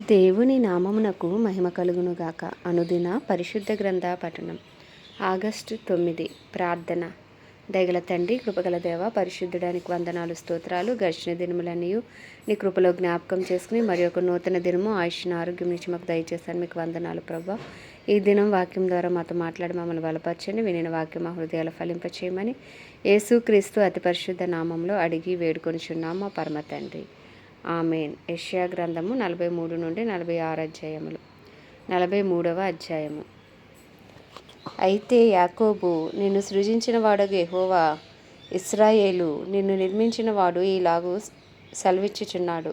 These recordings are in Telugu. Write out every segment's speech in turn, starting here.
దేవుని నామమునకు మహిమ కలుగునుగాక. అనుదిన పరిశుద్ధ గ్రంథ పఠనం. ఆగస్టు 9. ప్రార్థన. దయగల తండ్రి, కృపగల దేవ, పరిశుద్ధుడానికి వందనాలు, స్తోత్రాలు. గడిచిన దినములన్నీ నీ కృపలో జ్ఞాపకం చేసుకుని మరి ఒక నూతన దినము ఆయుష్ను ఆరోగ్యం నుంచి మాకు దయచేశాను. మీకు వందనాలు ప్రభా. ఈ దినం వాక్యం ద్వారా మాతో మాట్లాడి మమ్మల్ని బలపరచండి. వినిన వాక్యం మా హృదయాల ఫలింపచేయమని యేసుక్రీస్తు అతి పరిశుద్ధ నామంలో అడిగి వేడుకొనిచున్నాము మా పరమ తండ్రి. ఆమెన్. యెషయా గ్రంథము 43 నుండి 46 అధ్యాయములు. 43వ అధ్యాయము. అయితే యాకోబు, నిన్ను సృజించిన వాడగు యెహోవా, ఇశ్రాయేలు, నిన్ను నిర్మించిన వాడు ఈలాగు సెలవిచ్చుచున్నాడు.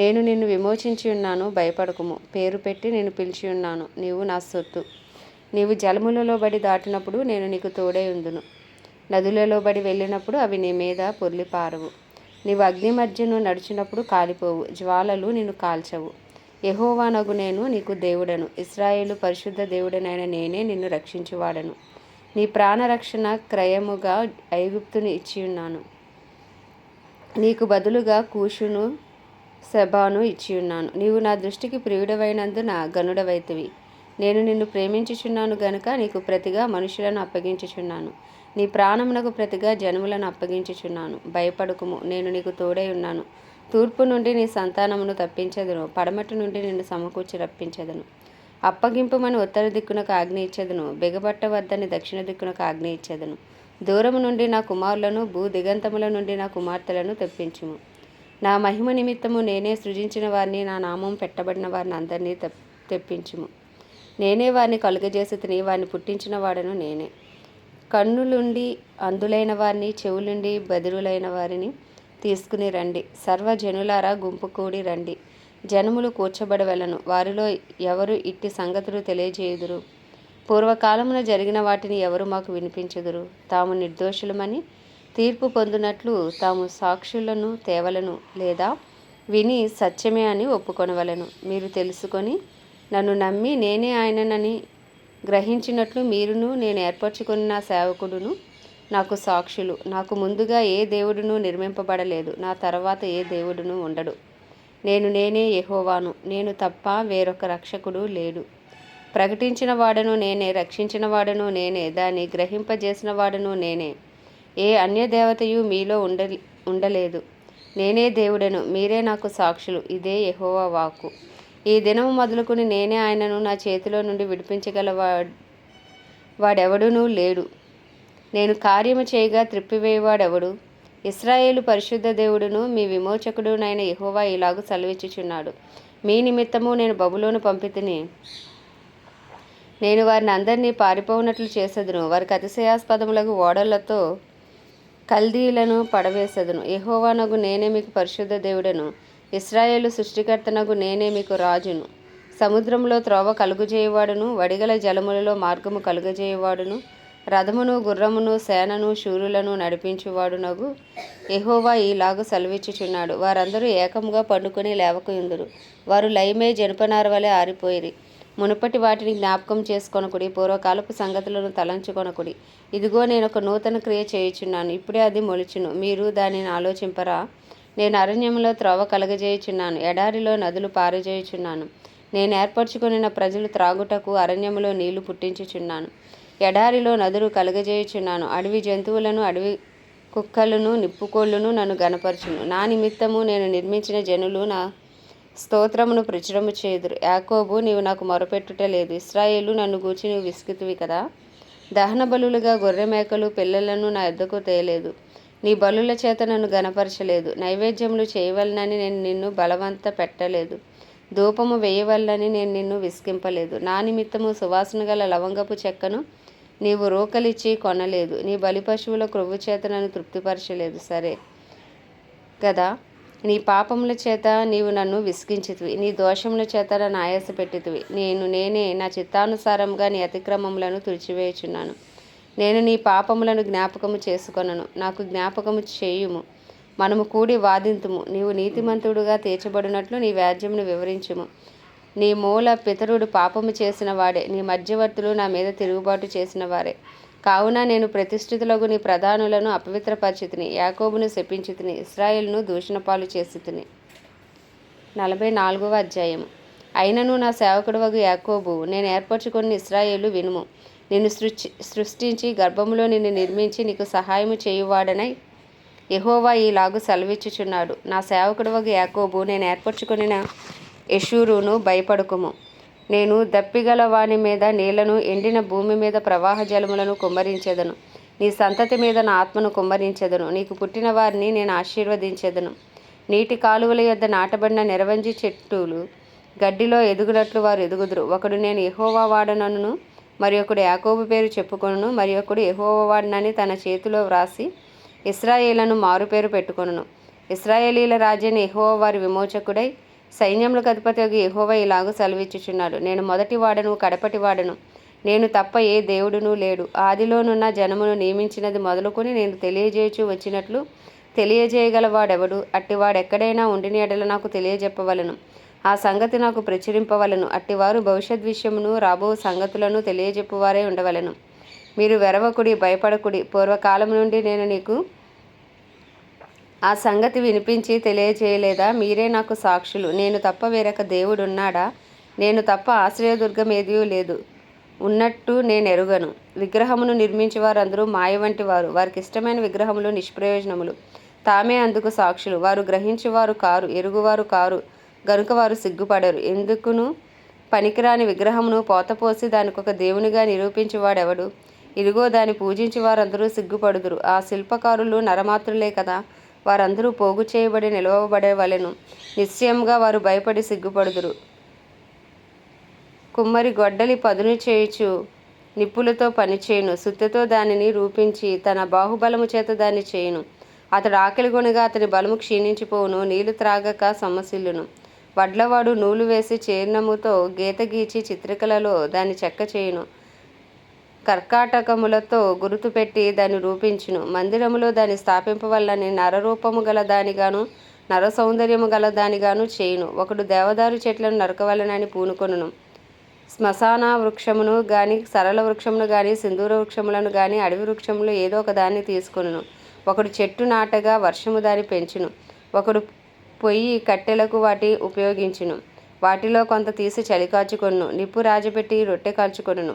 నేను నిన్ను విమోచించి ఉన్నాను, భయపడకుము. పేరు పెట్టి నిన్ను పిలిచి ఉన్నాను, నీవు నా సొత్తు. నీవు జలములలో బడి దాటినప్పుడు నేను నీకు తోడై ఉందును. నదులలో బడి వెళ్ళినప్పుడు అవి నీ మీద పొర్లి పారవు. నీవు అగ్ని మధ్యను నడిచినప్పుడు కాలిపోవు, జ్వాలలు నిన్ను కాల్చవు. యెహోవానగు నేను నీకు దేవుడను, ఇశ్రాయేలు పరిశుద్ధ దేవుడనైన నేనే నిన్ను రక్షించువాడను. నీ ప్రాణరక్షణ క్రయముగా ఐగుప్తుని ఇచ్చియున్నాను. నీకు బదులుగా కూషును సెబాను ఇచ్చియున్నాను. నీవు నా దృష్టికి ప్రియుడవైనందున గనుడవైతివి. నేను నిన్ను ప్రేమించుచున్నాను గనుక నీకు ప్రతిగా మనుషులను అప్పగించుచున్నాను. నీ ప్రాణమునకు ప్రతిగా జనములను అప్పగించుచున్నాను. భయపడకుము, నేను నీకు తోడై ఉన్నాను. తూర్పు నుండి నీ సంతానమును తప్పించెదను, పడమటి నుండి నిన్ను సమకూర్చి రప్పించెదను. అప్పగింపుమని ఉత్తర దిక్కునకు ఆజ్ఞ ఇచ్చెదను, బిగబట్టవద్దని దక్షిణ దిక్కునకు ఆజ్ఞ ఇచ్చెదను. దూరము నుండి నా కుమారులను, భూ దిగంతముల నుండి నా కుమార్తెలను తెప్పించుము. నా మహిమ నిమిత్తము నేనే సృజించిన వారిని, నా నామం పెట్టబడిన వారిని అందరినీ తెప్పించుము. నేనే వారిని కలుగజేసి తిని, వారిని పుట్టించిన వాడను నేనే. కన్నులుండి అందులైన వారిని, చెవులుండి బదిరులైన వారిని తీసుకుని రండి. సర్వజనులారా గుంపు కూడి రండి. జనములు కూర్చబడవలను. వారిలో ఎవరు ఇట్టి సంగతులు తెలియజేయుదురు? పూర్వకాలమున జరిగిన వాటిని ఎవరు మాకు వినిపించుదురు? తాము నిర్దోషులమని తీర్పు పొందినట్లు తాము సాక్షులను తేవలను, లేదా విని సత్యమే అని ఒప్పుకొనవలను. మీరు తెలుసుకొని నన్ను నమ్మి నేనే ఆయననని గ్రహించినట్లు మీరును నేను ఏర్పరచుకున్న నా సేవకుడును నాకు సాక్షులు. నాకు ముందుగా ఏ దేవుడును నిర్మింపబడలేదు, నా తర్వాత ఏ దేవుడును ఉండడు. నేనే యెహోవాను, నేను తప్ప వేరొక రక్షకుడు లేడు. ప్రకటించిన వాడను నేనే, రక్షించిన వాడను నేనే, దాన్ని గ్రహింపజేసిన వాడను నేనే. ఏ అన్యదేవతయు మీలో ఉండలేదు. నేనే దేవుడను, మీరే నాకు సాక్షులు. ఇదే యెహోవా వాక్కు. ఈ దినము మొదలుకొని నేనే ఆయనను నా చేతిలో నుండి విడిపించగల వాడెవడునూ లేడు. నేను కార్యము చేయగా త్రిప్పివేయవాడెవడు? ఇశ్రాయేలు పరిశుద్ధ దేవుడును మీ విమోచకుడునైన యెహోవా ఇలాగు సెలవిచ్చుచున్నాడు. మీ నిమిత్తము నేను బబులోను పంపితిని. నేను వారిని అందరినీ పారిపోవునట్లు చేసేదను. వారికి అతిశయాస్పదములకు ఓడలతో కల్దీలను పడవేసేదను. యెహోవానగు నేనే మీకు పరిశుద్ధ దేవుడను, ఇశ్రాయేలు సృష్టికర్తనగు నేనే మీకు రాజును. సముద్రంలో త్రోవ కలుగజేయవాడును, వడిగల జలములలో మార్గము కలుగజేయవాడును, రథమును, గుర్రమును, సేనను, శూరులను నడిపించువాడునగు యెహోవా ఈలాగు సెలవిచ్చుచున్నాడు. వారందరూ ఏకముగా పండుకొని లేవకయుందురు. వారు లయమై జనపనార వలె ఆరిపోయిరి. మునుపటి వాటిని జ్ఞాపకం చేసుకొనకుడి, పూర్వకాలపు సంగతులను తలంచుకొనకుడి. ఇదిగో నేను ఒక నూతన క్రియ చేయుచున్నాను, ఇప్పుడే అది మొలుచును, మీరు దానిని ఆలోచింపరా? నేను అరణ్యంలో త్రోవ కలగజేయుచున్నాను, ఎడారిలో నదులు పారజేయుచున్నాను. నేను ఏర్పరచుకొనిన ప్రజలు త్రాగుటకు అరణ్యములో నీళ్లు పుట్టించుచున్నాను, ఎడారిలో నదులు కలగజేయుచున్నాను. అడవి జంతువులను, అడవి కుక్కలను, నిప్పుకోళ్లను నన్ను గనపరచును. నా నిమిత్తము నేను నిర్మించిన జనులు నా స్తోత్రమును ప్రచురము చేయుదురు. యాకోబు, నీవు నాకు మొరపెట్టుట లేదు. ఇశ్రాయేలు, నన్ను గూర్చి నీవు విసిగితివి కదా. దహన బలులుగా గొర్రె మేకలు పిల్లలను నా యొద్దకు తేలేదు. నీ బలుల చేత నన్ను గనపరచలేదు. నైవేద్యములు చేయవలనని నేను నిన్ను బలవంత పెట్టలేదు. ధూపము వేయవలనని నేను నిన్ను విసిగింపలేదు. నా నిమిత్తము సువాసన గల లవంగపు చెక్కను నీవు రోకలిచ్చి కొనలేదు. నీ బలి పశువుల క్రొవ్వు చేత నన్ను తృప్తిపరచలేదు. సరే కదా. నీ పాపముల చేత నీవు నన్ను విసిగించితివి, నీ దోషముల చేత నన్ను ఆయాస పెట్టితివి. నేనే నా చిత్తానుసారంగా నీ అతిక్రమములను తుడిచివేయుచున్నాను. నేను నీ పాపములను జ్ఞాపకము చేసుకొనను. నాకు జ్ఞాపకము చేయుము, మనము కూడి వాదింతుము. నీవు నీతిమంతుడుగా తీర్చబడినట్లు నీ వ్యాజ్యమును వివరించుము. నీ మూల పితరుడు పాపము చేసిన వాడే, నీ మధ్యవర్తులు నా మీద తిరుగుబాటు చేసిన వారే. కావున నేను ప్రతిష్ఠితులకు నీ ప్రధానులను అపవిత్రపరిచితిని, యాకోబును శపించితిని, ఇశ్రాయేలును దూషణ పాలు చేసితిని. 44వ అధ్యాయము. అయినను నా సేవకుడవగు యాకోబు, నేను ఏర్పరచుకొని ఇశ్రాయేలు వినుము. నిన్ను సృష్టించి గర్భములో నిన్ను నిర్మించి నీకు సహాయము చేయువాడనై యెహోవా ఈలాగు సెలవిచ్చుచున్నాడు. నా సేవకుడవగు యాకోబు, నేను ఏర్పరచుకొనిన యెషూరును, భయపడకుము. నేను దప్పిగల వాని మీద నీళ్లను, ఎండిన భూమి మీద ప్రవాహ జలములను కుమ్మరించెదను. నీ సంతతి మీద నా ఆత్మను కుమ్మరించెదను. నీకు పుట్టిన వారిని నేను ఆశీర్వదించెదను. నీటి కాలువల యొద్ద నాటబడిన నిరవంజి చెట్టులు గడ్డిలో ఎదుగునట్లు వారు ఎదుగుదురు. ఒకడు నేను యెహోవా వాడనను, మరి ఒకడు యాకోబు పేరు చెప్పుకొనును, మరి ఒకడు యెహోవా వాడనని తన చేతిలో వ్రాసి ఇశ్రాయేలును మారుపేరు పెట్టుకొనును. ఇశ్రాయేలీల రాజైన యెహోవా వారి విమోచకుడై సైన్యములకు అధిపతియగు యెహోవా ఇలాగు సెలవిచ్చుచున్నాడు. నేను మొదటి వాడను, కడపటి వాడను, నేను తప్ప ఏ దేవుడునూ లేడు. ఆదిలోనున్న జనమును నియమించినది మొదలుకొని నేను తెలియజేయచూ వచ్చినట్లు తెలియజేయగలవాడెవడు? అట్టివాడెక్కడైనా ఉండిన ఎడల నాకు తెలియజెప్పవలను, ఆ సంగతి నాకు ప్రచురింపవలను. అట్టివారు భవిష్యత్ విషయమును రాబో సంగతులను తెలియజెప్పువారే ఉండవలను. మీరు వెరవకుడి, భయపడకుడి. పూర్వకాలం నుండి నేను నీకు ఆ సంగతి వినిపించి తెలియజేయలేదా? మీరే నాకు సాక్షులు. నేను తప్ప వేరొక దేవుడున్నాడా? నేను తప్ప ఆశ్రయదుర్గం ఏదియూ లేదు. ఉన్నట్టు నేను ఎరుగను. విగ్రహమును నిర్మించి వారందరూ మాయ వంటి వారు. వారికి ఇష్టమైన విగ్రహములు నిష్ప్రయోజనములు. తామే అందుకు సాక్షులు. వారు గ్రహించువారు కారు, ఎరుగువారు కారు, గనుక వారు సిగ్గుపడరు. ఎందుకును పనికిరాని విగ్రహమును పోతపోసి దానికొక దేవునిగా నిరూపించువాడెవడు? ఇదిగో దాన్ని పూజించి వారందరూ సిగ్గుపడుదురు. ఆ శిల్పకారులు నరమాత్రులే కదా. వారందరూ పోగు చేయబడి నిలవబడవలెను. నిశ్చయంగా వారు భయపడి సిగ్గుపడుదురు. కుమ్మరి గొడ్డలి పదును చేయుచు నిప్పులతో పనిచేయును. సుత్తెతో దానిని రూపించి తన బాహుబలము చేత దాన్ని చేయును. అతడు ఆకలిగొనగా అతని బలము క్షీణించిపోవును. నీళ్లు త్రాగక సొమ్మసిల్లును. వడ్లవాడు నూలు వేసి చేర్ణముతో గీత గీచి చిత్రికలలో దాన్ని చెక్క చేయును. కర్కాటకములతో గురుతు పెట్టి దాన్ని రూపించును. మందిరములో దాన్ని స్థాపింపవల్లని నరరూపము గల దానిగాను, నర సౌందర్యము గల దానిగాను చేయును. ఒకడు దేవదారు చెట్లను నరకవలనని పూనుకొనును. శ్మశాన వృక్షమును గాని, సరళ వృక్షమును గాని, సింధూర వృక్షములను గాని, అడవి వృక్షములు ఏదో ఒక దాన్ని తీసుకొనును. ఒకడు చెట్టు నాటగా వర్షము దాన్ని పెంచును. ఒకడు పొయ్యి కట్టెలకు వాటి ఉపయోగించును. వాటిలో కొంత తీసి చలి కాచుకొనును. నిప్పు రాజపెట్టి రొట్టె కాల్చుకొనును.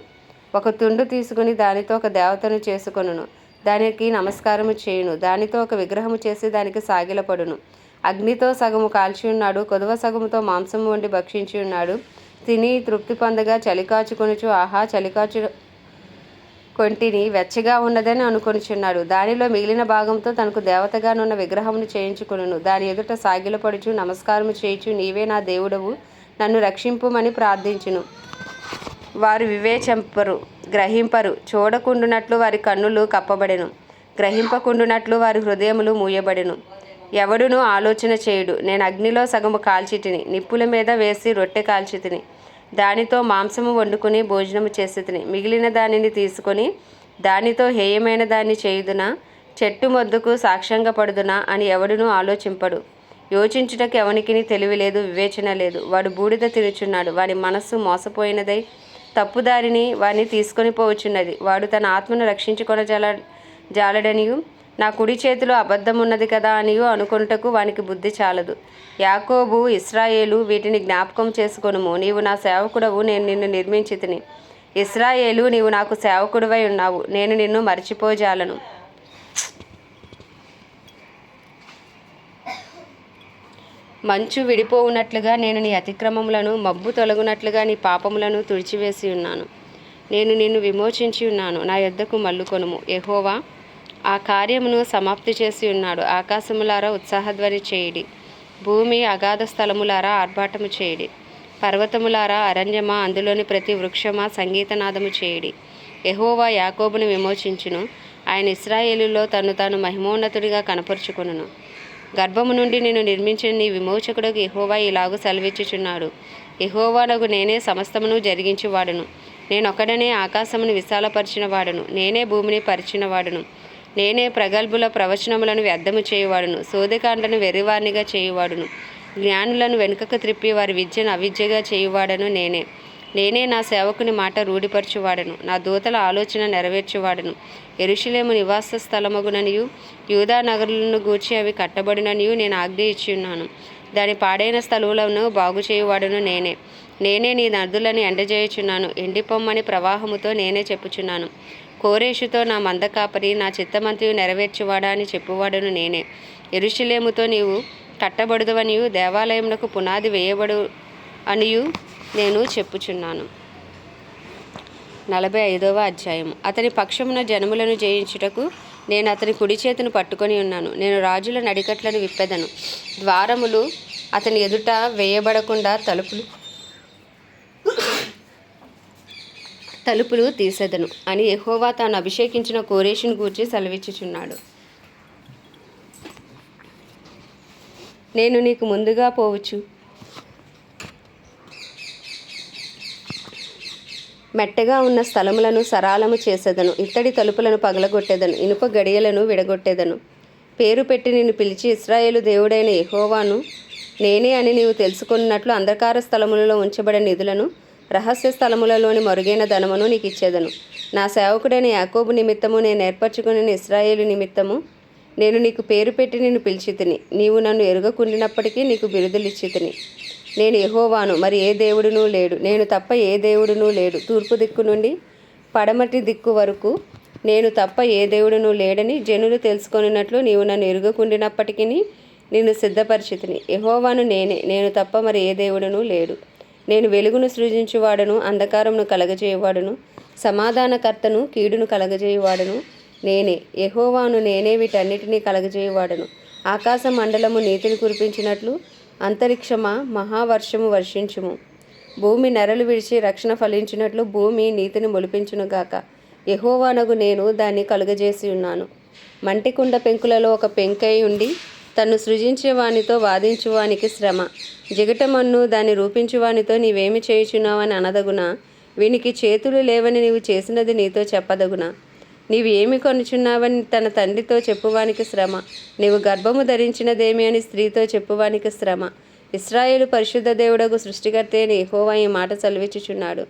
ఒక తుండు తీసుకుని దానితో ఒక దేవతను చేసుకొనును. దానికి నమస్కారము చేయును. దానితో ఒక విగ్రహము చేసి దానికి సాగిలపడును. అగ్నితో సగము కాల్చి ఉన్నాడు, కొదువ సగముతో మాంసము వండి భక్షించి ఉన్నాడు. తిని తృప్తి పొందగా చలికాచుకొనుచు, ఆహా, చలికాచు కొంటిని వెచ్చగా ఉన్నదని అనుకొనిచున్నాడు. దానిలో మిగిలిన భాగంతో తనకు దేవతగానున్న విగ్రహమును చేయించుకొనును. దాని ఎదుట సాగిలపడుచు నమస్కారము చేయుచు, నీవే నా దేవుడవు, నన్ను రక్షింపుమని ప్రార్థించును. వారు వివేచింపరు, గ్రహింపరు. చూడకుండునట్లు వారి కన్నులు కప్పబడెను, గ్రహింపకుండునట్లు వారి హృదయములు మూయబడెను. ఎవడునూ ఆలోచన చేయుడు. నేను అగ్నిలో సగము కాల్చితిని, నిప్పుల మీద వేసి రొట్టె కాల్చితిని. దానితో మాంసము వండుకుని భోజనము చేసితిని. మిగిలిన దానిని తీసుకొని దానితో హేయమైన దాన్ని చేయుదునా, చెట్టు మొద్దుకు సాక్ష్యంగా పడుదునా అని ఎవడునూ ఆలోచింపడు. యోచించుటకు ఎవనికిని తెలివి లేదు, వివేచన లేదు. వాడు బూడిద తినుచున్నాడు. వాడి మనస్సు మోసపోయినదై తప్పుదారిని వాడిని తీసుకొని పోవచ్చున్నది. వాడు తన ఆత్మను రక్షించుకొన జాలడనియు, నా కుడి చేతిలో అబద్ధమున్నది కదా అనియు అనుకొనుటకు వానికి బుద్ధి చాలదు. యాకోబు, ఇశ్రాయేలు, వీటిని జ్ఞాపకం చేసుకొనుము. నీవు నా సేవకుడవు, నేను నిన్ను నిర్మించితిని. ఇశ్రాయేలు, నీవు నాకు సేవకుడివై ఉన్నావు, నేను నిన్ను మరచిపోజాలను. మంచు విడిపోవునట్లుగా నేను నీ అతిక్రమములను, మబ్బు తొలగునట్లుగా నీ పాపములను తుడిచివేసి ఉన్నాను. నేను నిన్ను విమోచించి ఉన్నాను. నా యొద్దకు మల్లుకొనుము. యెహోవా ఆ కార్యమును సమాప్తి చేసి ఉన్నాడు. ఆకాశములారా ఉత్సాహధ్వని చేయుడి. భూమి అగాధ స్థలములారా ఆర్భాటము చేయుడి. పర్వతములారా, అరణ్యమా, అందులోని ప్రతి వృక్షమా సంగీతనాదము చేయుడి. యెహోవా యాకోబును విమోచించును. ఆయన ఇశ్రాయేలులో తను తాను మహిమోన్నతుడిగా కనపరుచుకొనును. గర్భము నుండి నేను నిర్మించిన నీ విమోచకుడకు యెహోవా ఇలాగు సెలవిచ్చుచున్నాడు. యెహోవానగు నేనే సమస్తమును జరిగించువాడును. నేనొక్కడనే ఆకాశమును విశాలపరిచిన వాడును. నేనే భూమిని పరిచిన వాడును. నేనే ప్రగల్భుల ప్రవచనములను వ్యర్థము చేయువాడును. సోదెకాండను వెర్రివారినిగా చేయువాడును. జ్ఞానులను వెనుకకు త్రిప్పి వారి విద్యను అవిద్యగా చేయువాడను నేనే. నేనే నా సేవకుని మాట రూఢిపరచువాడను. నా దూతల ఆలోచన నెరవేర్చువాడను. యెరూషలేము నివాస స్థలమగుననియు, యూదా నగరులను గూర్చి అవి కట్టబడిననియు నేను ఆజ్ఞ ఇచ్చి ఉన్నాను. దాని పాడైన స్థలములను బాగు చేయువాడును నేనే. నేనే నీ నదులను ఎండజేయుచున్నాను, ఎండిపొమ్మని ప్రవాహముతో నేనే చెప్పుచున్నాను. కోరేషుతో నా మంద కాపరి, నా చిత్తమంతయు నెరవేర్చువాడా అని చెప్పువాడును నేనే. యెరూషలేముతో నీవు కట్టబడుదువనియు, దేవాలయమునకు పునాది వేయబడు అనియు నేను చెప్పుచున్నాను. 45వ అధ్యాయము. అతని పక్షమున జనములను జయించుటకు నేను అతని కుడి చేతిని పట్టుకొని ఉన్నాను. నేను రాజుల నడికట్లను విప్పెదను, ద్వారములు అతని ఎదుట వేయబడకుండా తలుపులు తీసెదను అని యెహోవా తాను అభిషేకించిన కోరేషును గూర్చి సెలవిచ్చుచున్నాడు. నేను నీకు ముందుగా పోవచ్చు మెట్టగా ఉన్న స్థలములను సరాలము చేసేదను, ఇత్తడి తలుపులను పగలగొట్టేదను, ఇనుప గడియలను విడగొట్టేదను. పేరు పెట్టి నిన్ను పిలిచి ఇశ్రాయేలు దేవుడైన యెహోవాను నేనే అని నీవు తెలుసుకున్నట్లు అంధకార స్థలములలో ఉంచబడిన నిధులను, రహస్య స్థలములలోని మరుగైన ధనమును నీకు ఇచ్చేదను. నా సేవకుడైన యాకోబు నిమిత్తము నేను ఏర్పరచుకుని ఇశ్రాయేలు నిమిత్తము నేను నీకు పేరు పెట్టి నిన్ను పిలిచితిని. నీవు నన్ను ఎరుగకుండినప్పటికీ నీకు బిరుదులిచ్చితిని. నేను యెహోవాను, మరి ఏ దేవుడునూ లేడు, నేను తప్ప ఏ దేవుడునూ లేడు. తూర్పు దిక్కు నుండి పడమటి దిక్కు వరకు నేను తప్ప ఏ దేవుడునూ లేడని జనులు తెలుసుకొనినట్లు నీవు నన్ను ఎరుగకుండినప్పటికీ నిన్ను సిద్ధపరిచితిని. యెహోవాను నేనే, నేను తప్ప మరి ఏ దేవుడునూ లేడు. నేను వెలుగును సృజించువాడను, అంధకారమును కలగజేయువాడును, సమాధానకర్తను, కీడును కలగజేయువాడును నేనే. యెహోవాను నేనే, వీటన్నిటినీ కలగజేయువాడను. ఆకాశ మండలము నీతిని కురిపించినట్లు అంతరిక్షమా మహావర్షము వర్షించుము. భూమి నెరలు విడిచి రక్షణ ఫలించినట్లు భూమి నీతిని మొలిపించునుగాక. యెహోవానగు నేను దాన్ని కలుగజేసి ఉన్నాను. మంటికుండ పెంకులలో ఒక పెంకై ఉండి తన్ను సృజించేవానితో వాదించువానికి శ్రమ. జిగటమన్ను దాన్ని రూపించువానితో నీవేమి చేయుచున్నావని అనదగునా? వీనికి చేతులు లేవని నీవు చేసినది నీతో చెప్పదగునా? నీవు ఏమి కొనుచున్నావని తన తండ్రితో చెప్పువానికి శ్రమ. నీవు గర్భము ధరించినదేమి అని స్త్రీతో చెప్పువానికి శ్రమ. ఇశ్రాయేలు పరిశుద్ధ దేవుడగు సృష్టికర్త అయిన యెహోవా ఈ మాట సెలవిచ్చుచున్నాడు.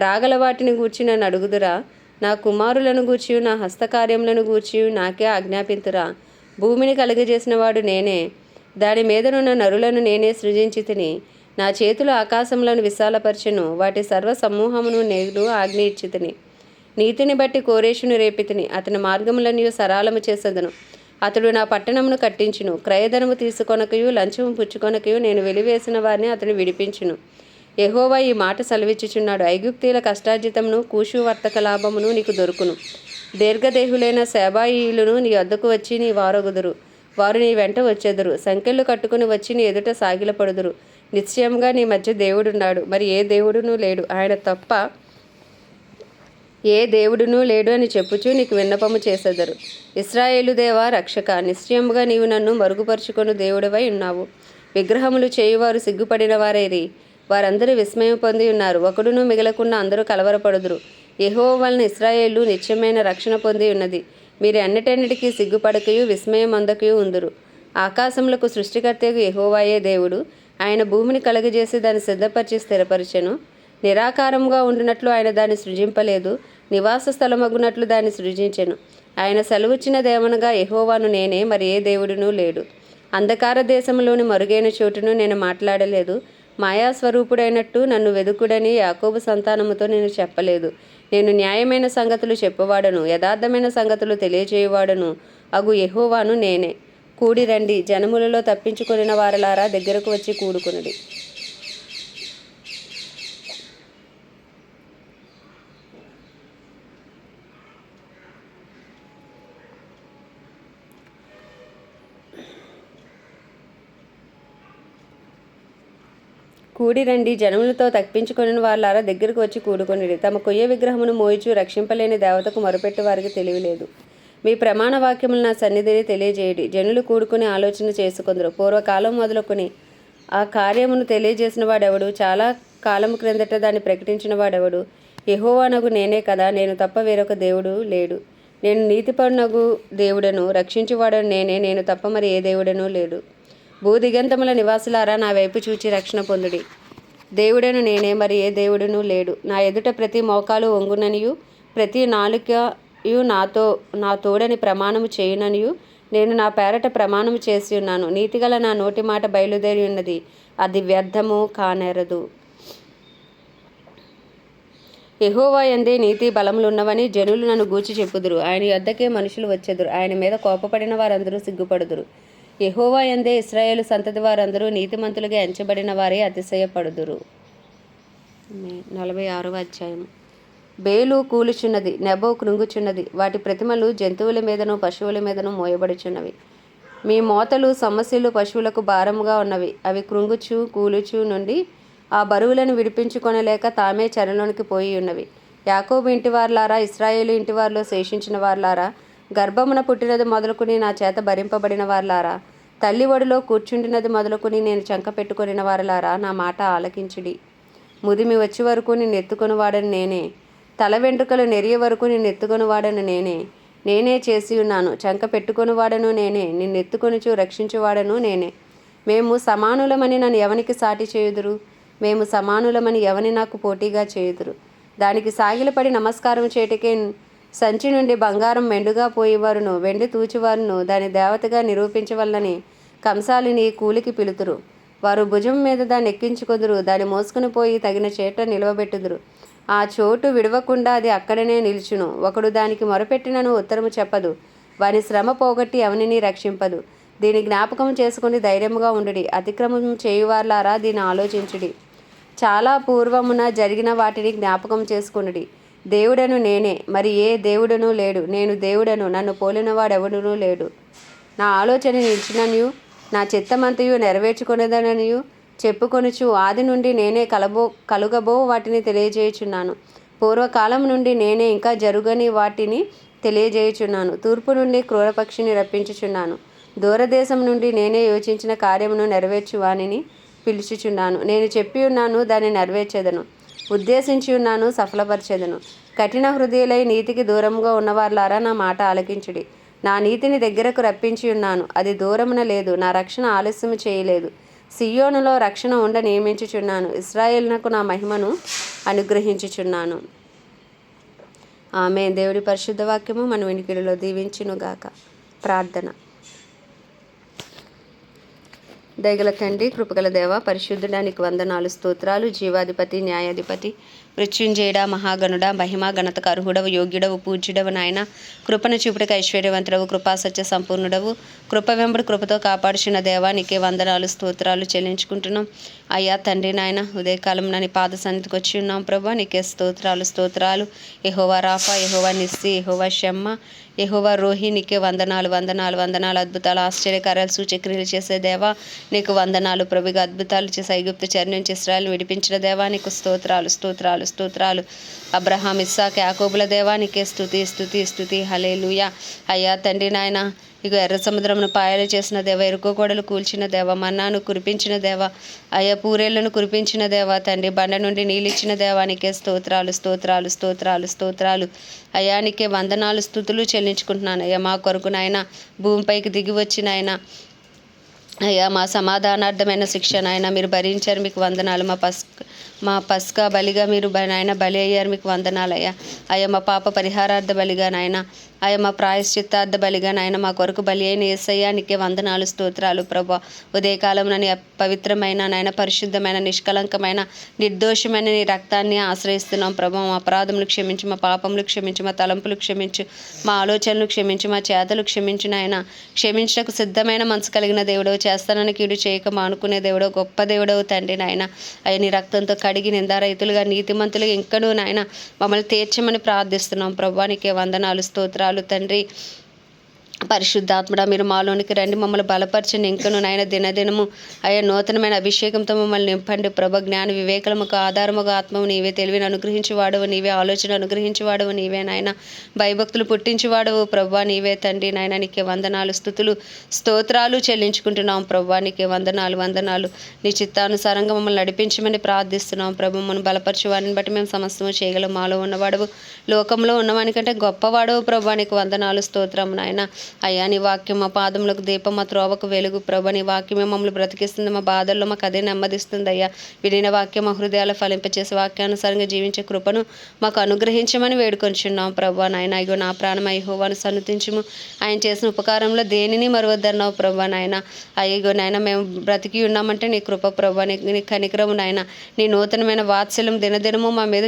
రాగల వాటిని గూర్చి నన్ను అడుగుదురా? నా కుమారులను గూర్చియు నా హస్తకార్యములను గూర్చియు నాకే ఆజ్ఞాపింతురా. భూమిని కలుగజేసిన వాడు నేనే, దాని మీదనున్న నరులను నేనే సృజించి తిని. నా చేతులు ఆకాశములను విశాలపరచెను, వాటి సర్వ సమూహమును నేను ఆజ్ఞ ఇచ్చి తిని. నీతిని బట్టి కోరేషును రేపితిని, అతని మార్గములన్నీ సరాలము చేసేదను. అతడు నా పట్టణమును కట్టించును, క్రయధనము తీసుకొనకయు లంచము పుచ్చుకొనకయు నేను వెలివేసిన వారిని అతను విడిపించును. యెహోవా ఈ మాట సెలవిచ్చుచున్నాడు. ఐగుప్తీయుల కష్టార్జితమును కూషు వర్తక లాభమును నీకు దొరుకును. దీర్ఘదేహులైన సేబాయీయులను నీ వద్దకు వచ్చి నీ వారొగుదురు. వారు నీ వెంట వచ్చెదరు, సంకెళ్ళు కట్టుకుని వచ్చి నీ ఎదుట సాగిలపడుదురు. నిశ్చయంగా నీ మధ్య దేవుడున్నాడు, మరి ఏ దేవుడునూ లేడు, ఆయన తప్ప ఏ దేవుడునూ లేడు అని చెప్పుచూ నీకు విన్నపము చేసెదరు. ఇశ్రాయేలు దేవా రక్షక, నిశ్చయముగా నీవు నన్ను మరుగుపరుచుకొను దేవుడివై ఉన్నావు. విగ్రహములు చేయువారు సిగ్గుపడిన వారైరి, వారందరూ విస్మయం పొంది ఉన్నారు. ఒకడును మిగలకుండా అందరూ కలవరపడుదురు. యెహోవా వలన ఇశ్రాయేలు నిత్యమైన రక్షణ పొంది ఉన్నది. మీరు అన్నిటన్నిటికీ సిగ్గుపడకయు విస్మయం అందకయు ఉందురు. ఆకాశములకు సృష్టికర్తయగు యెహోవాయే దేవుడు. ఆయన భూమిని కలుగజేసి దాన్ని సిద్ధపరిచి స్థిరపరిచెను. నిరాకారముగా ఉండినట్లు ఆయన దాన్ని సృజింపలేదు, నివాస స్థలమగునట్లు దాన్ని సృజించెను. ఆయన సెలవుచ్చినదేమనగా, యెహోవాను నేనే, మరి ఏ దేవుడునూ లేడు. అంధకార దేశంలోని మరుగైన చోటును నేను మాట్లాడలేదు. మాయాస్వరూపుడైనట్టు నన్ను వెదుకుడని యాకోబు సంతానముతో నేను చెప్పలేదు. నేను న్యాయమైన సంగతులు చెప్పువాడను, యథార్థమైన సంగతులు తెలియజేయువాడను అగు యెహోవాను నేనే. కూడి రండి, జనములలో తప్పించుకొనిన వారలారా, దగ్గరకు వచ్చి కూడుకొనుడి. కూడి రండి, జనములతో తప్పించుకొనిన వాళ్ళారా, దగ్గరకు వచ్చి కూడుకొనిడి. తమ కొయ్య విగ్రహమును మోయిచు రక్షింపలేని దేవతకు మొరపెట్టు వారికి తెలివిలేదు. మీ ప్రమాణ వాక్యములు నా సన్నిధిని తెలియజేయడి. జనులు కూడుకుని ఆలోచన చేసుకొందరు. పూర్వకాలం మొదలుకొని ఆ కార్యమును తెలియజేసిన వాడెవడు? చాలా కాలము క్రిందట దాన్ని ప్రకటించిన వాడెవడు? యెహోవానగు నేనే కదా, నేను తప్ప వేరొక దేవుడు లేడు. నేను నీతిపరునగు దేవుడను, రక్షించువాడను నేనే, నేను తప్ప మరి ఏ దేవుడనూ లేడు. భూదిగంతముల నివాసులారా, నా వైపు చూచి రక్షణ పొందుడి. దేవుడను నేనే, మరి ఏ దేవుడునూ లేడు. నా ఎదుట ప్రతి మోకాలు వంగుననియు ప్రతి నాలుకయు నా తోడని ప్రమాణము చేయుననియు నేను నా పేరట ప్రమాణము చేసి ఉన్నాను. నీతిగల నా నోటి మాట బయలుదేరి ఉన్నది, అది వ్యర్థము కానేరదు. యెహోవా యందే నీతి బలములున్నవని జనులు నన్ను గూర్చి చెప్పుదురు. ఆయన యొద్దకే మనుషులు వచ్చెదురు. ఆయన మీద కోపపడిన వారందరూ సిగ్గుపడుదురు. యెహోవా యందే ఇశ్రాయేలు సంతతి వారందరూ నీతిమంతులుగా ఎంచబడిన వారే అతిశయపడుదురు. 46వ అధ్యాయం. బేలు కూలుచున్నది, నెబో కృంగుచున్నది. వాటి ప్రతిమలు జంతువుల మీదను పశువుల మీదను మోయబడుచున్నవి. మీ మోతలు సమస్యలు పశువులకు భారముగా ఉన్నవి. అవి కృంగుచు కూలుచు నుండి ఆ బరువులను విడిపించుకొనలేక తామే చెరలోనికి పోయి ఉన్నవి. యాకోబు ఇంటివార్లారా, ఇశ్రాయేలు ఇంటివారిలో శేషించిన వార్లారా, గర్భమున పుట్టినది మొదలుకుని నా చేత భరింపబడిన వార్లారా, తల్లి ఒడిలో కూర్చుండినది మొదలుకుని నేను చంక పెట్టుకొనిన వారలారా, నా మాట ఆలకించుడి. ముదిమి వచ్చి వరకు నిన్ను ఎత్తుకొని వాడని నేనే, తల వెంట్రుకలు నెరియ వరకు నిన్ను ఎత్తుకొని వాడను నేనే. నేనే చేసి ఉన్నాను, చంక పెట్టుకొని వాడను నేనే, నిన్ను ఎత్తుకొనుచు రక్షించువాడను నేనే. మేము సమానులమని నన్ను ఎవనికి సాటి చేయుదురు? మేము సమానులమని ఎవని నాకు పోటీగా చేయుదురు? దానికి సాగిలపడి నమస్కారం చేయుటకే సంచి నుండి బంగారం మెండుగా పోయేవారును వెండి తూచివారును దాని దేవతగా నిరూపించవల్లని కంసాలిని కూలికి పిలుతురు. వారు భుజం మీద దాన్ని ఎక్కించుకొదురు, దాన్ని మోసుకుని పోయి తగిన చేట నిలవబెట్టుదురు. ఆ చోటు విడవకుండా అది అక్కడనే నిలుచును. ఒకడు దానికి మొరపెట్టినను ఉత్తరము చెప్పదు. వాని శ్రమ పోగొట్టి ఎవనిని రక్షింపదు. దీని జ్ఞాపకం చేసుకుని ధైర్యముగా ఉండుడి. అతిక్రమం చేయువార్లారా, దీన్ని ఆలోచించుడి. చాలా పూర్వమున జరిగిన వాటిని జ్ఞాపకం చేసుకునుడి. దేవుడను నేనే, మరి ఏ దేవుడను లేడు. నేను దేవుడను, నన్ను పోలినవాడెవడునూ లేడు. నా ఆలోచన నిలిచిననియు నా చిత్తమంతయు నెరవేర్చుకొనేదననియు చెప్పుకొనుచు ఆది నుండి నేనే కలుగబో వాటిని తెలియజేయుచున్నాను. పూర్వకాలం నుండి నేనే ఇంకా జరుగని వాటిని తెలియజేయుచున్నాను. తూర్పు నుండి క్రూరపక్షిని రప్పించుచున్నాను. దూరదేశం నుండి నేనే యోచించిన కార్యమును నెరవేర్చు వానిని పిలుచుచున్నాను. నేను చెప్పి ఉన్నాను, దాన్ని నెరవేర్చెదను. ఉద్దేశించి ఉన్నాను, సఫలపరచెదను. కఠిన హృదయులై నీతికి దూరముగా ఉన్నవార్లారా, నా మాట ఆలకించుడి. నా నీతిని దగ్గరకు రప్పించి ఉన్నాను, అది దూరమున లేదు. నా రక్షణ ఆలస్యము చేయలేదు. సియోనులో రక్షణ ఉండ నియమించుచున్నాను. ఇశ్రాయేలునకు నా మహిమను అనుగ్రహించుచున్నాను. ఆమేన్. దేవుడి పరిశుద్ధ వాక్యము మన వినికిడిలో దీవించునుగాక. ప్రార్థన. దయగల తండ్రి, కృపగల దేవ, పరిశుద్ధుడానికి వందనాలు, స్తోత్రాలు. జీవాధిపతి, న్యాయాధిపతి, మృత్యుంజయుడ, మహాగణుడ, మహిమా ఘనతకు అర్హుడవు, యోగ్యుడవు, పూజ్యుడవు నాయన. కృపను చూపుటకు ఐశ్వర్యవంతుడవు, కృపాసత్య సంపూర్ణుడవు, కృప వెంబడి కృపతో కాపాడుచున్న దేవా, నీకే వందనాలు, స్తోత్రాలు చెల్లించుకుంటున్నాం. అయ్యా తండ్రి నాయన, ఉదయకాలం నీ పాద సన్నిధికి వచ్చి ఉన్నాం ప్రభా. నీకే స్తోత్రాలు. యెహోవా రాఫా, యెహోవా నిస్సి, యెహోవా షమ్మా, యెహోవా రోహి, నీకే వందనాలు. అద్భుతాలు, ఆశ్చర్యకార్యాలు, సూచక్రియలు చేసే దేవా నీకు వందనాలు. ప్రభుగా అద్భుతాలు చేసి ఐగుప్తు చెర నుంచి ఇశ్రాయేలును విడిపించిన దేవా నీకు స్తోత్రాలు. అబ్రహాం, ఇస్సాకు, యాకోబుల దేవా నీకే స్తుతి. హల్లెలూయా. అయ్యా తండ్రి నాయన, ఇక ఎర్ర సముద్రమును పాయలు చేసిన దేవ, ఎరుకో గోడలు కూల్చిన దేవ, మన్నాను కురిపించిన దేవ, అయ్యా పూరేళ్లను కురిపించిన దేవ, తండ్రి బండ నుండి నీళ్ళిచ్చిన దేవా నీకే స్తోత్రాలు. అయ్యా నీకే వందనాలు, స్తుతులు చెల్లించుకుంటున్నాను. అయ్యా మా కొరకు నాయన భూమిపైకి దిగి వచ్చిన ఆయన, అయ్యా మా సమాధానార్థమైన శిక్ష నాయన మీరు భరించారు, మీకు వందనాలు. మా పస్కా బలిగా మీరు నాయన బలి అయ్యారు, మీకు వందనాలు అయ్యా. అయ్యా మా పాప పరిహారార్థ బలిగా నాయన, అయ్యా మా ప్రాయశ్చిత్తార్థ బలిగా నాయన మా కొరకు బలి అయిన యేసయ్యా నీకే వందనాలు, స్తోత్రాలు ప్రభా. ఉదయకాలం నీ పవిత్రమైన నాయన, పరిశుద్ధమైన, నిష్కలంకమైన, నిర్దోషమైన నీ రక్తాన్ని ఆశ్రయిస్తున్నాం ప్రభా. మా అపరాధములు క్షమించు, మా పాపములు క్షమించు, మా తలంపులు క్షమించు, మా ఆలోచనలు క్షమించు, మా చేతలు క్షమించు నాయన. క్షమించడానికి సిద్ధమైన మనసు కలిగిన దేవుడవు, చేస్తానని కీడు చేయక మానుకునే దేవుడవు, గొప్ప దేవుడవు తండ్రి నాయన. అయ్యా నీ రక్తంతో కడిగి నిందారహితులుగా, నీతిమంతులుగా ఇంకనూ నాయన మమ్మల్ని తీర్చమని ప్రార్థిస్తున్నాం ప్రభా. నీకే వందనాలు, స్తోత్రాలు తండ్రి. పరిశుద్ధాత్మడా మీరు మాలోనికి రండి, మమ్మల్ని బలపరచండి. ఇంకను నాయన దినదినము అయ్యా నూతనమైన అభిషేకంతో మమ్మల్ని నింపండి ప్రభ. జ్ఞాన వివేకముకు ఆధారముగా ఆత్మవు నీవే, తెలివిని అనుగ్రహించేవాడవు నీవే, ఆలోచన అనుగ్రహించేవాడవు నీవే నాయన, భయభక్తులు పుట్టించేవాడవు ప్రభా నీవే తండ్రి నాయన. నీకే వందనాలు, స్తుతులు, స్తోత్రాలు చెల్లించుకుంటున్నాం ప్రభా. నీకే వందనాలు. నీ చిత్తానుసారంగా మమ్మల్ని నడిపించమని ప్రార్థిస్తున్నాం ప్రభు. మమ్మల్ని బలపరచు, వారిని బట్టి మేము సమస్తము చేయగలం. మాలో ఉన్నవాడవు, లోకంలో ఉన్నవానికంటే గొప్పవాడవు ప్రభా. నీకు వందనాలు, స్తోత్రం నాయన. అయ్యా నీ వాక్యం మా పాదములకు దీపం, మా త్రోవకు వెలుగు ప్రభా. నీ వాక్యమే మమ్మల్ని బ్రతికిస్తుంది, మా బాధల్లో మాకు అదే నెమ్మదిస్తుంది అయ్యా. వినిన వాక్యం మా హృదయాలు ఫలింపచేసే వాక్యానుసారంగా జీవించే కృపను మాకు అనుగ్రహించమని వేడుకొంచున్నాం ప్రభా. నాయన ఇగో నా ప్రాణం యెహోవాను సన్నుతించుము, ఆయన చేసిన ఉపకారంలో దేనిని మరువద్దన్నావు ప్రభా. నాయన అయ్యో నాయన మేము బ్రతికి ఉన్నామంటే నీ కృప ప్రభా, నీ కనికరము నాయన, నీ నూతనమైన వాత్సల్యం దినదినము మా మీద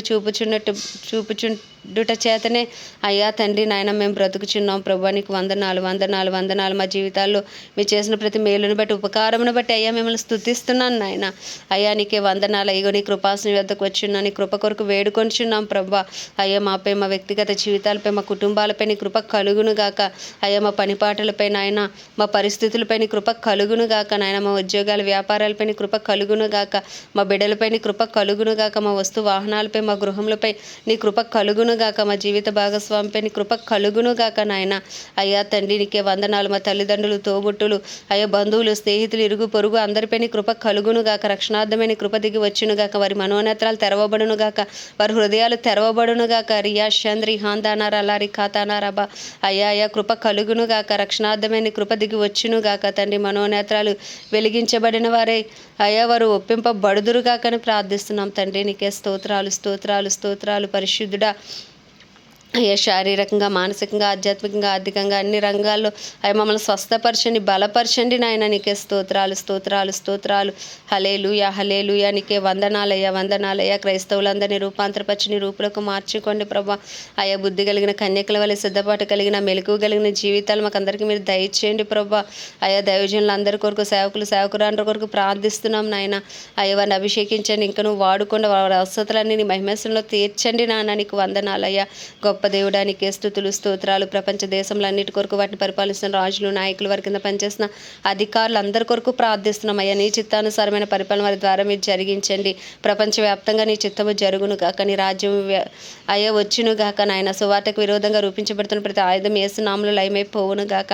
చూపుచుండుట చేతనే అయ్యా తండ్రి నాయన మేము బ్రతుకుచున్నాం ప్రభా. నీకు వందనాలు వందనాలు వందనాలు. మా జీవితాల్లో మీరు చేసిన ప్రతి మేలును బట్టి, ఉపకారమును బట్టి అయ్యా మిమ్మల్ని స్తుతిస్తున్నాను నాయన. అయ్యా నీకే వందనాలు. అయ్యో నీ కృపాసనం వద్దకు వచ్చున్నాను, నీ కృప కొరకు వేడుకొంచున్నాం ప్రభా. అయ్యా మాపై, మా వ్యక్తిగత జీవితాలపై, మా కుటుంబాలపై నీ కృప కలుగును గాక. అయ్యా మా పనిపాటలపై నాయన, మా పరిస్థితులపై నీ కృప కలుగును గాక నాయన. మా ఉద్యోగాల వ్యాపారాలపై నీ కృప కలుగును గాక. మా బిడ్డలపై నీ కృప కలుగును గాక. మా వస్తు వాహనాలపై, మా గృహములపై నీ కృప కలుగును గాక. మా జీవిత భాగస్వామిపై నీ కృప కలుగును గాక నాయన. అయ్యా తండ్రి నీకే వందనాలు. మా తల్లిదండ్రులు, తోబుట్టులు, అయ్యా బంధువులు, స్నేహితులు, ఇరుగు పొరుగు అందరిపై నీ కృప కలుగును గాక. రక్షణార్థమైన కృప దిగి వచ్చును గాక. వారి మనోనేత్రాలు తెరవబడును గాక, వారి హృదయాలు తెరవబడును గాక. రియా చంద్రి హాందానార అలారి ఖాతానారబా. అయ్యా అయ్యా కృప కలుగును గాక. రక్షణార్థమైన కృప దిగి వచ్చును గాక. తండ్రి మనోనేత్రాలు వెలిగించబడిన వారే అయ్యా వారు ఒప్పింపబడుదురు గాకని ప్రార్థిస్తున్నాం తండ్రి. నీకే స్తోత్రాలు స్తోత్రాలు స్తోత్రాలు పరిశుద్ధుడా. అయ్యా శారీరకంగా, మానసికంగా, ఆధ్యాత్మికంగా, ఆర్థికంగా అన్ని రంగాల్లో అయ్యా మమ్మల్ని స్వస్థపరచండి, బలపరచండి నాయన. నీకే స్తోత్రాలు స్తోత్రాలు స్తోత్రాలు. హల్లెలూయా హల్లెలూయా. నీకే వందనాలయ్యా వందనాలయ్యా. క్రైస్తవులందరినీ రూపాంతరపరిచి నీ రూపులకు మార్చుకోండి ప్రభా. అయ్యా బుద్ధి కలిగిన కన్యకల వల్ల సిద్ధపాటు కలిగిన, మెలకువ కలిగిన జీవితాలు మాకు అందరికీ మీరు దయచేయండి ప్రభా. అయ్యా దైవజనులు అందరి కొరకు, సేవకులు సేవకురాండ్ర కొరకు ప్రార్థిస్తున్నాం నాయన. అయ్యా వారిని అభిషేకించండి, ఇంకా నువ్వు వాడుకుండా వారి అవసరాలన్నీ నీ మహిమేశ్వరంలో తీర్చండి నాన్న. నీకు వందనాలయ్యా. గొప్ప దేవుడానికి స్తుతులు స్తోత్రాలు. ప్రపంచ దేశంలో అన్నిటి కొరకు వాటిని పరిపాలిస్తున్న రాజులు, నాయకులు, వారి కింద పనిచేసిన అధికారులు అందరి కొరకు ప్రార్థిస్తున్నాం అయ్యా. నీ చిత్తానుసారమైన పరిపాలన వారి ద్వారా మీరు జరిగించండి. ప్రపంచవ్యాప్తంగా నీ చిత్తము జరుగును గాక, నీ రాజ్యం అయ్యా వచ్చును గాక నాయన. సువార్తకు విరోధంగా రూపించబడుతున్న ప్రతి ఆయుధం యేసు నామములో లయమైపోవును గాక.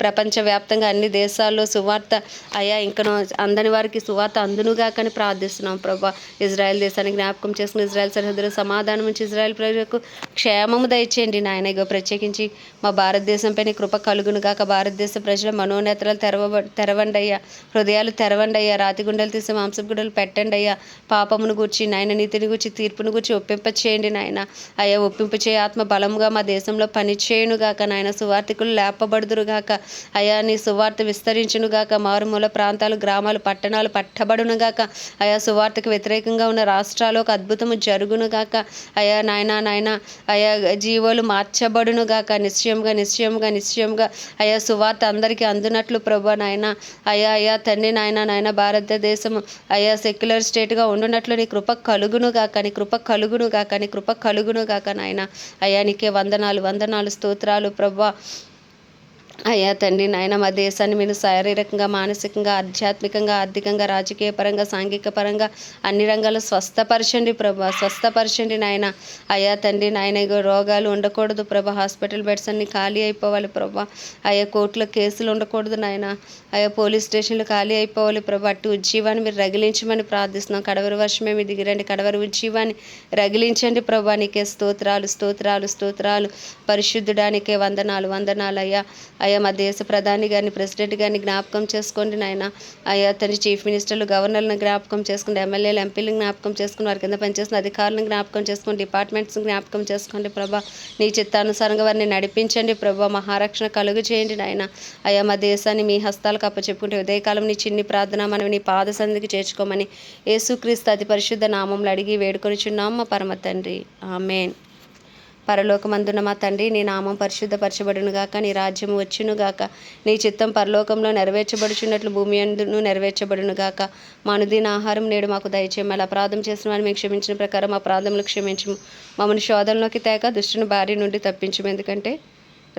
ప్రపంచవ్యాప్తంగా అన్ని దేశాల్లో సువార్త అయ్యా ఇంకను అందని వారికి సువార్త అందును గాకని ప్రార్థిస్తున్నాం ప్రభా. ఇజ్రాయెల్ దేశాన్ని జ్ఞాపకం చేసుకుని, ఇజ్రాయెల్ సరిహద్దులో సమాధానం నుంచి ఇజ్రాయెల్ ప్రజలకు క్షేమము దయచేయండి నాయన. ఇగో ప్రత్యేకించి మా భారతదేశంపై నీ కృప కలుగును గాక. భారతదేశ ప్రజల మనోనేత్రాలు తెరవండి అయ్యా, హృదయాలు తెరవండి అయ్యా. రాతి గుండెలు తీసి మాంసపు గుండెలు పెట్టండి అయ్యా. పాపమును గూర్చి నాయన, నీతిని గూర్చి, తీర్పును గూర్చి ఒప్పింప చేయండి నాయన. అయ్యా ఒప్పింపు చేయ ఆత్మ బలముగా మా దేశంలో పని చేయును గాక నాయన. సువార్థికులు లేపబడుదురు గాక అయ్యా. నీ సువార్త విస్తరించును గాక. మారుమూల ప్రాంతాలు, గ్రామాలు, పట్టణాలు పట్టబడును గాక. అయ్యా సువార్తకు వ్యతిరేకంగా ఉన్న రాష్ట్రాలు ఒక అద్భుతము జరుగును గాక. అయ్యా నాయన అయ్యా జీవోలు మార్చబడును గాక. నిశ్చయంగా నిశ్చయంగా నిశ్చయంగా అయ్యా సువార్త అందరికీ అందునట్లు ప్రభా నాయన. అయ్యా అయ్యా తండ్రి నాయన భారతదేశం అయ్యా సెక్యులర్ స్టేట్గా ఉండునట్లు నీ కృప కలుగును గాక, నీ కృప కలుగును గాక, నీ కృప కలుగును గాక నాయన. అయ్యా నీకే వందనాలు వందనాలు స్తోత్రాలు ప్రభా. అయ్యా తండ్రి నాయన మా దేశాన్ని మీరు శారీరకంగా, మానసికంగా, ఆధ్యాత్మికంగా, ఆర్థికంగా, రాజకీయ పరంగా, సాంఘిక పరంగా అన్ని రంగాల్లో స్వస్థపరచండి ప్రభా, స్వస్థపరచండి నాయన. అయ్యా తండ్రి నాయన ఇగో రోగాలు ఉండకూడదు ప్రభా. హాస్పిటల్ బెడ్స్ అన్ని ఖాళీ అయిపోవాలి ప్రభా. అయ్యా కోర్టులో కేసులు ఉండకూడదు నాయన. అయ్యా పోలీస్ స్టేషన్లు ఖాళీ అయిపోవాలి ప్రభా. అట్టి ఉజ్జీవాన్ని మీరు రగిలించమని ప్రార్థిస్తున్నాం. కడవరి వర్షమే మీ దిగిరండి, కడవరి ఉజ్జీవాన్ని రగిలించండి ప్రభా. నీకే స్తోత్రాలు స్తోత్రాలు స్తోత్రాలు. పరిశుద్ధుడానికే వందనాలు వందనాలు అయ్యా. అయ్యా మా దేశ ప్రధాని గారిని, ప్రెసిడెంట్ గారిని జ్ఞాపకం చేసుకోండి నాయన. అయ్యా తండ్రి చీఫ్ మినిస్టర్లు, గవర్నర్లను జ్ఞాపకం చేసుకోండి, ఎమ్మెల్యేలు, ఎంపీలను జ్ఞాపకం చేసుకుని, వారి కింద పనిచేసిన అధికారులను జ్ఞాపకం చేసుకోండి, డిపార్ట్మెంట్స్ని జ్ఞాపకం చేసుకోండి ప్రభా. నీ చిత్తానుసారంగా వారిని నడిపించండి ప్రభా. మహారక్షణ కలుగు చేయండి నాయన. అయ్యా మా దేశాన్ని మీ హస్తాలకు అప్పచెప్పుకుంటే ఉదయకాలం నీ చిన్ని ప్రార్థన మనం నీ పాద సన్నిధికి చేర్చుకోమని యేసుక్రీస్తు అతి పరిశుద్ధ నామంలో అడిగి వేడుకొనిచున్నాం మా పరమ తండ్రి. ఆమేన్. పరలోకమందున్న మా తండ్రి, నీ నామం పరిశుద్ధపరచబడును గాక, నీ రాజ్యం వచ్చును గాక, నీ చిత్తం పరలోకంలో నెరవేర్చబడుచున్నట్లు భూమి యందును నెరవేర్చబడును గాక. మా అనుదిన ఆహారం నేడు మాకు దయచేయము. అపరాధం చేసిన వారిని మేము క్షమించిన ప్రకారం అపరాధములు క్షమించము. మమ్మల్ని శోధనలోకి తేక దుష్టుని బారి నుండి తప్పించము. ఎందుకంటే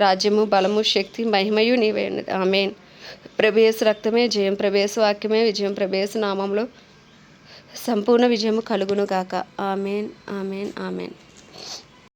రాజ్యము, బలము, శక్తి, మహిమయు నీవే. ఆమేన్. ప్రభు యేసు రక్తమే జయం, ప్రభు యేసు వాక్యమే విజయం, ప్రభు యేసు నామంలో సంపూర్ణ విజయము కలుగును గాక. ఆమేన్ ఆమేన్ ఆమేన్.